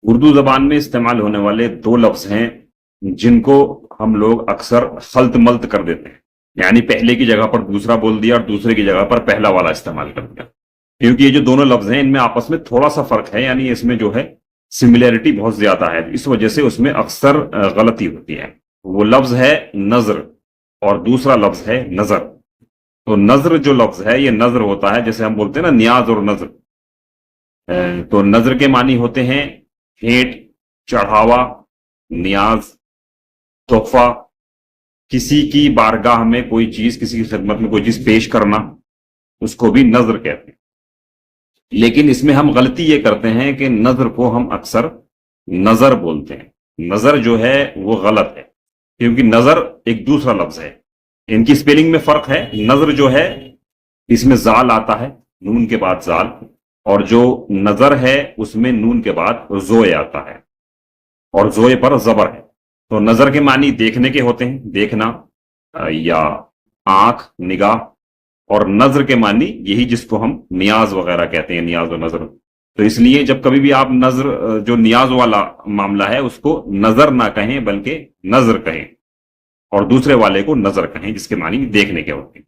اردو زبان میں استعمال ہونے والے دو لفظ ہیں جن کو ہم لوگ اکثر خلط ملط کر دیتے ہیں، یعنی پہلے کی جگہ پر دوسرا بول دیا اور دوسرے کی جگہ پر پہلا والا استعمال کر دیا، کیونکہ یہ جو دونوں لفظ ہیں ان میں آپس میں تھوڑا سا فرق ہے، یعنی اس میں جو ہے سملیرٹی بہت زیادہ ہے، اس وجہ سے اس میں اکثر غلطی ہوتی ہے۔ وہ لفظ ہے نظر اور دوسرا لفظ ہے نظر۔ تو نظر جو لفظ ہے یہ نظر ہوتا ہے، جیسے ہم بولتے ہیں نا نیاز اور نظر، تو نظر کے معنی ہوتے ہیں بھیٹ، چڑھاوا، نیاز، تحفہ، کسی کی بارگاہ میں کوئی چیز، کسی کی خدمت میں کوئی چیز پیش کرنا، اس کو بھی نظر کہتے ہیں۔ لیکن اس میں ہم غلطی یہ کرتے ہیں کہ نظر کو ہم اکثر نظر بولتے ہیں۔ نظر جو ہے وہ غلط ہے، کیونکہ نظر ایک دوسرا لفظ ہے، ان کی سپیلنگ میں فرق ہے۔ نظر جو ہے اس میں زال آتا ہے، نون کے بعد زال، اور جو نظر ہے اس میں نون کے بعد زوئے آتا ہے، اور زوئے پر زبر ہے۔ تو نظر کے معنی دیکھنے کے ہوتے ہیں، دیکھنا یا آنکھ، نگاہ، اور نظر کے معنی یہی جس کو ہم نیاز وغیرہ کہتے ہیں، نیاز و نظر۔ تو اس لیے جب کبھی بھی آپ نظر جو نیاز والا معاملہ ہے اس کو نظر نہ کہیں بلکہ نظر کہیں، اور دوسرے والے کو نظر کہیں جس کے معنی دیکھنے کے ہوتے ہیں۔